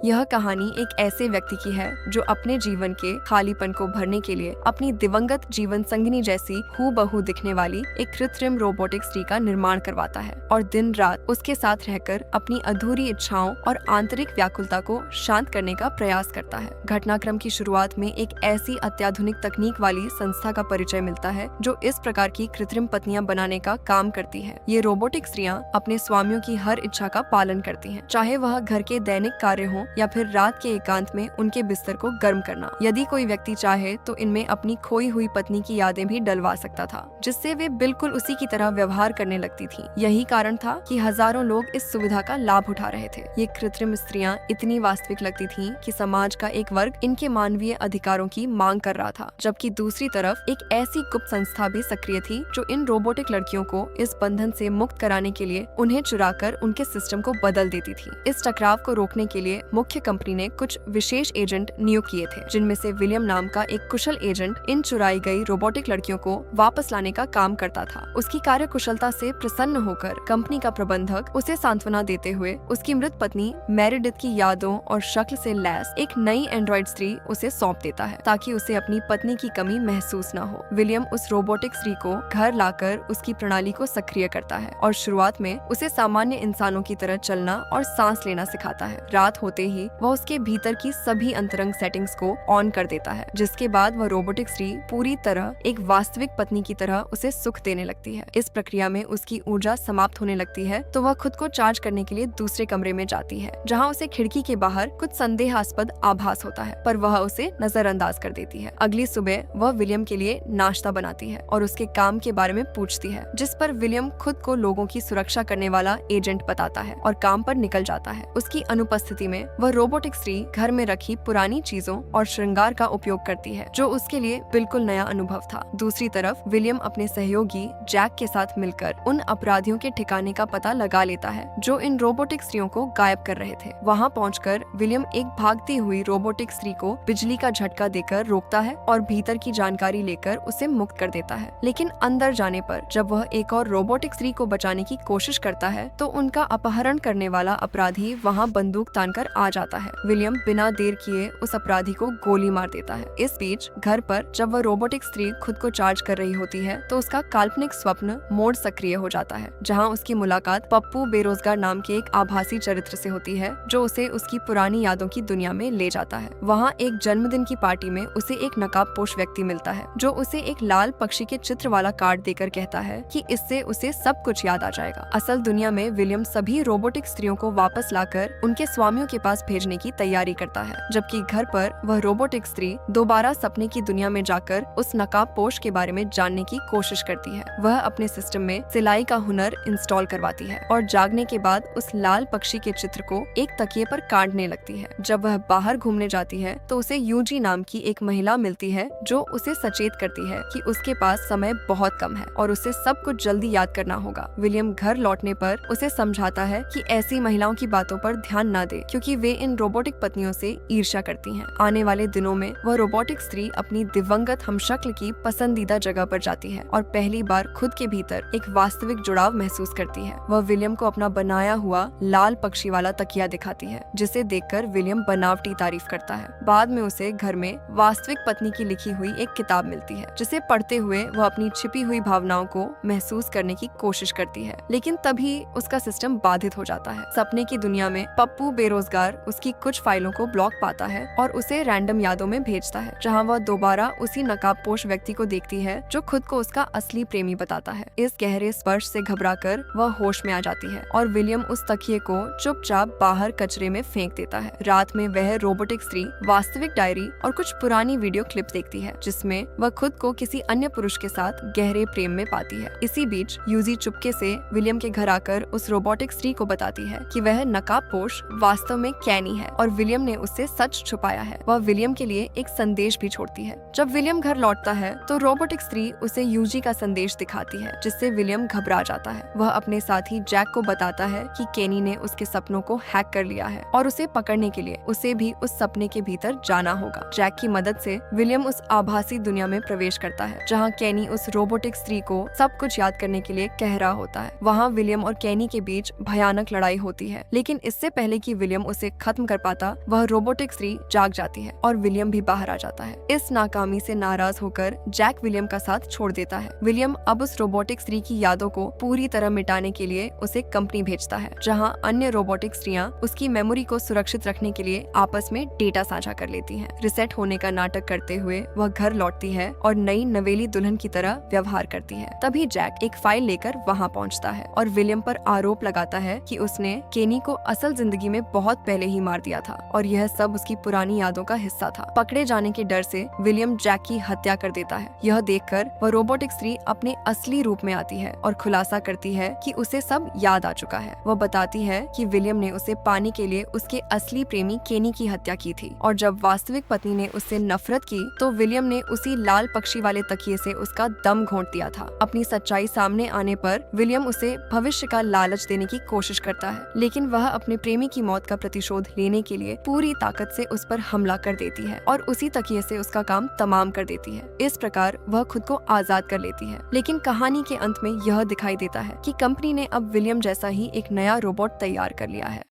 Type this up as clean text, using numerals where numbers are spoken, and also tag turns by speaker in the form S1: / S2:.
S1: यह कहानी एक ऐसे व्यक्ति की है जो अपने जीवन के खालीपन को भरने के लिए अपनी दिवंगत जीवन संगिनी जैसी हूबहू दिखने वाली एक कृत्रिम रोबोटिक स्त्री का निर्माण करवाता है और दिन रात उसके साथ रहकर अपनी अधूरी इच्छाओं और आंतरिक व्याकुलता को शांत करने का प्रयास करता है। घटनाक्रम की शुरुआत में एक ऐसी अत्याधुनिक तकनीक वाली संस्था का परिचय मिलता है जो इस प्रकार की कृत्रिम पत्नियां बनाने का काम करती है। ये रोबोटिक स्त्रियां अपने स्वामियों की हर इच्छा का पालन करती हैं, चाहे वह घर के दैनिक कार्य हो या फिर रात के एकांत में उनके बिस्तर को गर्म करना। यदि कोई व्यक्ति चाहे तो इनमें अपनी खोई हुई पत्नी की यादें भी डलवा सकता था, जिससे वे बिल्कुल उसी की तरह व्यवहार करने लगती थीं। यही कारण था कि हजारों लोग इस सुविधा का लाभ उठा रहे थे। ये कृत्रिम स्त्रियां इतनी वास्तविक लगती थीं कि समाज का एक वर्ग इनके मानवीय अधिकारों की मांग कर रहा था, जबकि दूसरी तरफ एक ऐसी गुप्त संस्था भी सक्रिय थी जो इन रोबोटिक लड़कियों को इस बंधन से मुक्त कराने के लिए उन्हें चुराकर उनके सिस्टम को बदल देती थी। इस टकराव को रोकने के लिए मुख्य कंपनी ने कुछ विशेष एजेंट नियुक्त किए थे, जिनमें से विलियम नाम का एक कुशल एजेंट इन चुराई गई रोबोटिक लड़कियों को वापस लाने का काम करता था। उसकी कार्यकुशलता से प्रसन्न होकर कंपनी का प्रबंधक उसे सांत्वना देते हुए उसकी मृत पत्नी मेरिडिथ की यादों और शक्ल से लैस एक नई एंड्रॉइड स्त्री उसे सौंप देता है, ताकि उसे अपनी पत्नी की कमी महसूस न हो। विलियम उस रोबोटिक स्त्री को घर लाकर उसकी प्रणाली को सक्रिय करता है और शुरुआत में उसे सामान्य इंसानों की तरह चलना और सांस लेना सिखाता है। रात होते ही वह उसके भीतर की सभी अंतरंग सेटिंग्स को ऑन कर देता है, जिसके बाद वह रोबोटिक स्त्री पूरी तरह एक वास्तविक पत्नी की तरह उसे सुख देने लगती है। इस प्रक्रिया में उसकी ऊर्जा समाप्त होने लगती है तो वह खुद को चार्ज करने के लिए दूसरे कमरे में जाती है, जहाँ उसे खिड़की के बाहर कुछ संदेहास्पद आभास होता है, पर वह उसे नजरअंदाज कर देती है। अगली सुबह वह विलियम के लिए नाश्ता बनाती है और उसके काम के बारे में पूछती है, जिस पर विलियम खुद को लोगों की सुरक्षा करने वाला एजेंट बताता है और काम पर निकल जाता है। उसकी अनुपस्थिति में वह रोबोटिक स्त्री घर में रखी पुरानी चीजों और श्रृंगार का उपयोग करती है, जो उसके लिए बिल्कुल नया अनुभव था। दूसरी तरफ विलियम अपने सहयोगी जैक के साथ मिलकर उन अपराधियों के ठिकाने का पता लगा लेता है जो इन रोबोटिक स्त्रियों को गायब कर रहे थे। वहां पहुंचकर विलियम एक भागती हुई रोबोटिक स्त्री को बिजली का झटका देकर रोकता है और भीतर की जानकारी लेकर उसे मुक्त कर देता है। लेकिन अंदर जाने पर जब वह एक और रोबोटिक स्त्री को बचाने की कोशिश करता है तो उनका अपहरण करने वाला अपराधी वहां बंदूक तानकर आ जाता है। विलियम बिना देर किए उस अपराधी को गोली मार देता है। इस बीच घर पर जब वह रोबोटिक स्त्री खुद को चार्ज कर रही होती है तो उसका काल्पनिक स्वप्न मोड सक्रिय हो जाता है, जहां उसकी मुलाकात पप्पू बेरोजगार नाम के एक आभासी चरित्र से होती है जो उसे उसकी पुरानी यादों की दुनिया में ले जाता है। वहां एक जन्मदिन की पार्टी में उसे एक नकाबपोश व्यक्ति मिलता है जो उसे एक लाल पक्षी के चित्र वाला कार्ड देकर कहता है कि इससे उसे सब कुछ याद आ जाएगा। असल दुनिया में विलियम सभी रोबोटिक स्त्रियों को वापस लाकर उनके स्वामियों के पास भेजने की तैयारी करता है, जबकि घर पर वह रोबोटिक स्त्री दोबारा सपने की दुनिया में जाकर उस नकाबपोश के बारे में जानने की कोशिश करती है। वह अपने सिस्टम में सिलाई का हुनर इंस्टॉल करवाती है और जागने के बाद उस लाल पक्षी के चित्र को एक तकिए पर काटने लगती है। जब वह बाहर घूमने जाती है तो उसे यूजी नाम की एक महिला मिलती है जो उसे सचेत करती है कि उसके पास समय बहुत कम है और उसे सब कुछ जल्दी याद करना होगा। विलियम घर लौटने पर उसे समझाता है कि ऐसी महिलाओं की बातों पर ध्यान न दे, क्योंकि वे इन रोबोटिक पत्नियों से ईर्ष्या करती हैं। आने वाले दिनों में वह रोबोटिक स्त्री अपनी दिवंगत हमशक्ल की पसंदीदा जगह पर जाती है और पहली बार खुद के भीतर एक वास्तविक जुड़ाव महसूस करती है। वह विलियम को अपना बनाया हुआ लाल पक्षी वाला तकिया दिखाती है, जिसे देखकर विलियम बनावटी तारीफ करता है। बाद में उसे घर में वास्तविक पत्नी की लिखी हुई एक किताब मिलती है, जिसे पढ़ते हुए वह अपनी छिपी हुई भावनाओं को महसूस करने की कोशिश करती है, लेकिन तभी उसका सिस्टम बाधित हो जाता है। सपने की दुनिया में पप्पू बेरोजगार उसकी कुछ फाइलों को ब्लॉक पाता है और उसे रैंडम यादों में भेजता है, जहां वह दोबारा उसी नकाबपोश व्यक्ति को देखती है जो खुद को उसका असली प्रेमी बताता है। इस गहरे स्पर्श से घबराकर वह होश में आ जाती है और विलियम उस तकिए को चुपचाप बाहर कचरे में फेंक देता है। रात में वह रोबोटिक स्त्री वास्तविक डायरी और कुछ पुरानी वीडियो क्लिप देखती है, जिसमें वह खुद को किसी अन्य पुरुष के साथ गहरे प्रेम में पाती है। इसी बीच यूजी चुपके से विलियम के घर आकर उस रोबोटिक स्त्री को बताती है कि वह नकाबपोश वास्तव में कैनी है और विलियम ने उससे सच छुपाया है। वह विलियम के लिए एक संदेश भी छोड़ती है। जब विलियम घर लौटता है तो रोबोटिक स्त्री उसे यूजी का संदेश दिखाती है, जिससे विलियम घबरा जाता है। वह अपने साथी जैक को बताता है कि केनी ने उसके सपनों को हैक कर लिया है और उसे पकड़ने के लिए उसे भी उस सपने के भीतर जाना होगा। जैक की मदद से विलियम उस आभासी दुनिया में प्रवेश करता है, जहाँ केनी उस रोबोटिक स्त्री को सब कुछ याद करने के लिए कह रहा होता है। वहाँ विलियम और केनी के बीच भयानक लड़ाई होती है, लेकिन इससे पहले कि विलियम उसे उसे खत्म कर पाता, वह रोबोटिक स्त्री जाग जाती है और विलियम भी बाहर आ जाता है। इस नाकामी से नाराज होकर जैक विलियम का साथ छोड़ देता है। विलियम अब उस रोबोटिक स्त्री की यादों को पूरी तरह मिटाने के लिए उसे कंपनी भेजता है, जहां अन्य रोबोटिक स्त्रियां उसकी मेमोरी को सुरक्षित रखने के लिए आपस में डेटा साझा कर लेती हैं। रिसेट होने का नाटक करते हुए वह घर लौटती है और नई नवेली दुल्हन की तरह व्यवहार करती है। तभी जैक एक फाइल लेकर वहां पहुंचता है और विलियम पर आरोप लगाता है कि उसने केनी को असल जिंदगी में बहुत पहले ही मार दिया था और यह सब उसकी पुरानी यादों का हिस्सा था। पकड़े जाने के डर से विलियम जैक की हत्या कर देता है। यह देखकर वह रोबोटिक स्त्री अपने असली रूप में आती है और खुलासा करती है कि उसे सब याद आ चुका है। वह बताती है कि विलियम ने उसे पाने के लिए उसके असली प्रेमी केनी की हत्या की थी और जब वास्तविक पत्नी ने उससे नफरत की तो विलियम ने उसी लाल पक्षी वाले तकिए से उसका दम घोंट दिया था। अपनी सच्चाई सामने आने पर विलियम उसे भविष्य का लालच देने की कोशिश करता है, लेकिन वह अपने प्रेमी की मौत का प्रतिशोध लेने के लिए पूरी ताकत से उस पर हमला कर देती है और उसी तकिए से उसका काम तमाम कर देती है। इस प्रकार वह खुद को आजाद कर लेती है। लेकिन कहानी के अंत में यह दिखाई देता है कि कंपनी ने अब विलियम जैसा ही एक नया रोबोट तैयार कर लिया है।